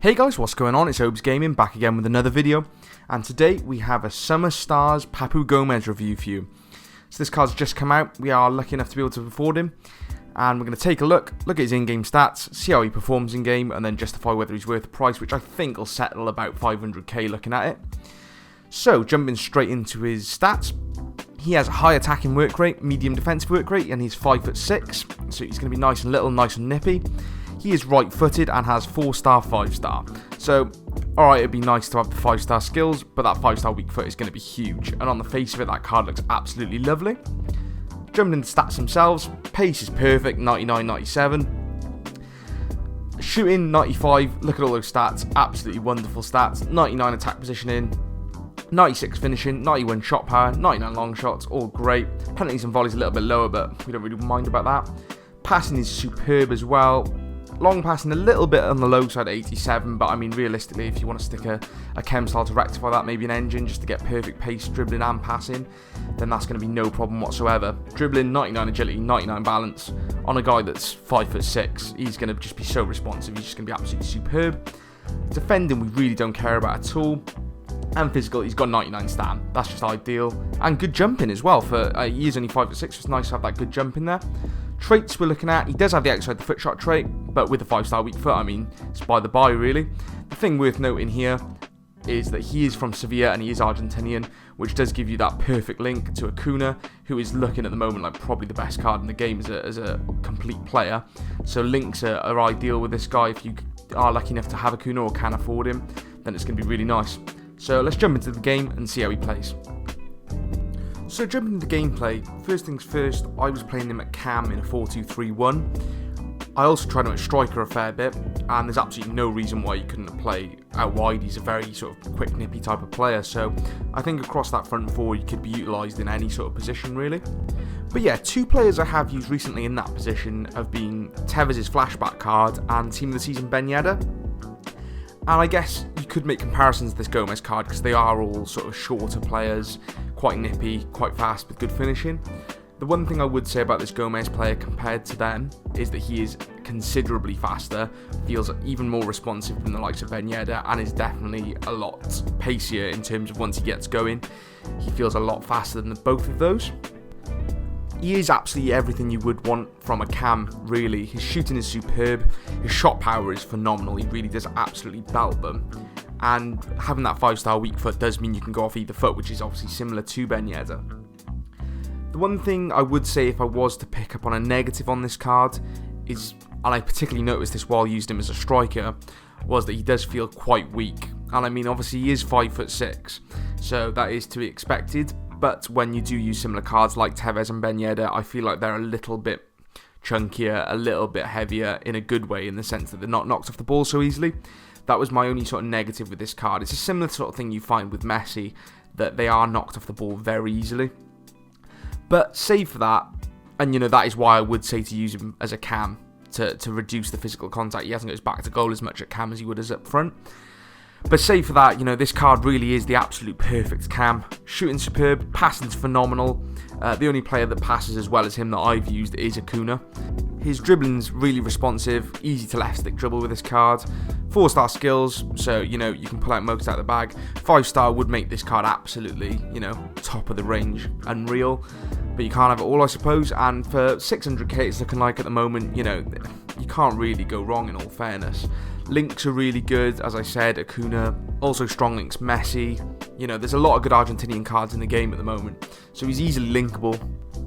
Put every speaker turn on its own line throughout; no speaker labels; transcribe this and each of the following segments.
Hey guys, what's going on? It's Obezgaming back again with another video, and today we have a Summer Stars Papu Gomez review for you. So this card's just come out, we are lucky enough to be able to afford him, and we're going to take a look at his in-game stats, see how he performs in-game, and then justify whether he's worth the price, which I think will settle about 500k looking at it. So, jumping straight into his stats, he has a high attacking work rate, medium defensive work rate, and he's 5'6", so he's going to be nice and little, nice and nippy. He is right-footed and has 4-star, 5-star. So, alright, it'd be nice to have the 5-star skills, but that 5-star weak foot is going to be huge. And on the face of it, that card looks absolutely lovely. Jumping into stats themselves, pace is perfect, 99, 97. Shooting, 95. Look at all those stats, absolutely wonderful stats. 99 attack positioning, 96 finishing, 91 shot power, 99 long shots, all great. Penalties and volleys a little bit lower, but we don't really mind about that. Passing is superb as well. Long passing a little bit on the low side at 87, but I mean realistically, if you want to stick a chem style to rectify that, maybe an engine just to get perfect pace, dribbling and passing, then that's going to be no problem whatsoever. Dribbling, 99 agility, 99 balance, on a guy that's 5'6", he's going to just be so responsive, he's just going to be absolutely superb. Defending we really don't care about at all. And physical, he's got 99 stam, that's just ideal. And good jumping as well, for he is only 5'6", it's nice to have that good jump in there. Traits we're looking at, he does have the outside the foot shot trait, but with a 5-star weak foot, I mean, it's by the by really. The thing worth noting here is that he is from Sevilla and he is Argentinian, which does give you that perfect link to Acuna, who is looking at the moment like probably the best card in the game as a complete player. So links are ideal with this guy. If you are lucky enough to have Acuna or can afford him, then it's going to be really nice. So let's jump into the game and see how he plays. So jumping into gameplay, first things first, I was playing him at cam in a 4-2-3-1. I also tried him at striker a fair bit, and there's absolutely no reason why you couldn't play out wide. He's a very sort of quick, nippy type of player, so I think across that front four he could be utilised in any sort of position really. But yeah, two players I have used recently in that position have been Tevez's flashback card and Team of the Season Ben Yedder. And I guess you could make comparisons to this Gomez card because they are all sort of shorter players, quite nippy, quite fast with good finishing. The one thing I would say about this Gomez player compared to them is that he is considerably faster, feels even more responsive than the likes of Ben Yedder, and is definitely a lot pacier in terms of once he gets going. He feels a lot faster than both of those. He is absolutely everything you would want from a cam, really. His shooting is superb, his shot power is phenomenal, he really does absolutely belt them. And having that 5-star weak foot does mean you can go off either foot, which is obviously similar to Ben Yedder. The one thing I would say if I was to pick up on a negative on this card is, and I particularly noticed this while using him as a striker, was that he does feel quite weak. And I mean, obviously he is 5'6", so that is to be expected. But when you do use similar cards like Tevez and Ben Yedder, I feel like they're a little bit chunkier, a little bit heavier in a good way, in the sense that they're not knocked off the ball so easily. That was my only sort of negative with this card. It's a similar sort of thing you find with Messi, that they are knocked off the ball very easily. But save for that, and you know, that is why I would say to use him as a cam, to reduce the physical contact. He hasn't got his back to goal as much at cam as he would as up front. But save for that, you know, this card really is the absolute perfect cam. Shooting superb, passing's phenomenal. The only player that passes as well as him that I've used is Acuna. His dribbling's really responsive, easy to left stick dribble with this card. 4-star skills, so you know, you can pull out most out of the bag. 5-star would make this card absolutely, you know, top of the range, unreal. But you can't have it all, I suppose, and for 600k it's looking like at the moment, you know, you can't really go wrong in all fairness. Links are really good, as I said, Acuna, also strong links, Messi. You know, there's a lot of good Argentinian cards in the game at the moment, so he's easily linkable.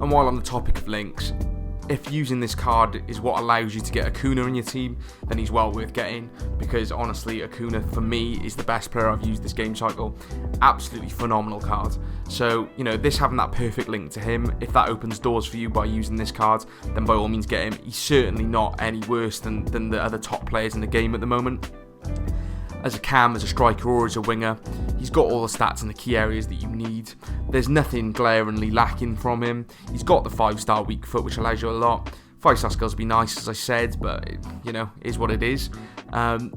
And while on the topic of links, if using this card is what allows you to get Acuna in your team, then he's well worth getting, because honestly, Acuna for me is the best player I've used this game cycle. Absolutely phenomenal card. So, you know, this having that perfect link to him, if that opens doors for you by using this card, then by all means get him. He's certainly not any worse than the other top players in the game at the moment. As a cam, as a striker or as a winger, he's got all the stats in the key areas that you need. There's nothing glaringly lacking from him. He's got the 5-star weak foot, which allows you a lot. 5-star skills would be nice, as I said, but it, you know, is what it is.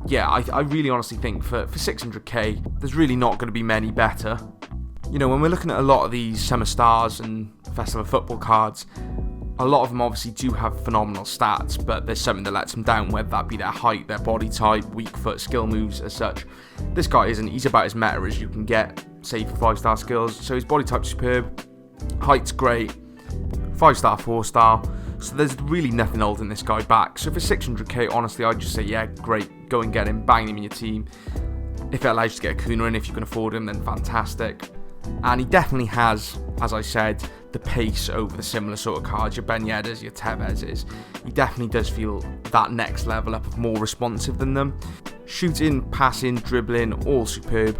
Yeah, I really honestly think for 600k, there's really not going to be many better. You know, when we're looking at a lot of these Summer Stars and Festival of Football cards, A lot of them obviously do have phenomenal stats, but there's something that lets them down, whether that be their height, their body type, weak foot, skill moves as such. This guy isn't. He's about as meta as you can get, say for 5-star skills. So his body type's superb, height's great, 5-star, 4-star. So there's really nothing holding this guy back. So for 600k, honestly, I'd just say, yeah, great, go and get him, bang him in your team. If it allows you to get a Kuna in, if you can afford him, then fantastic. And he definitely has, as I said, the pace over the similar sort of cards, your Ben Yedder's, your Tevez's. He definitely does feel that next level up of more responsive than them. Shooting, passing, dribbling, all superb.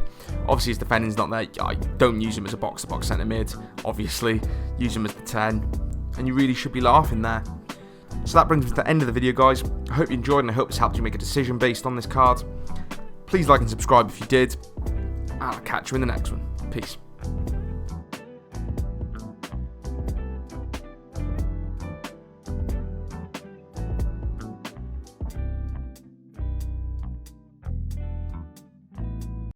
Obviously his defending's not there. I don't use him as a box-to-box centre mid, obviously. Use him as the 10. And you really should be laughing there. So that brings me to the end of the video, guys. I hope you enjoyed and I hope this helped you make a decision based on this card. Please like and subscribe if you did. And I'll catch you in the next one. Peace.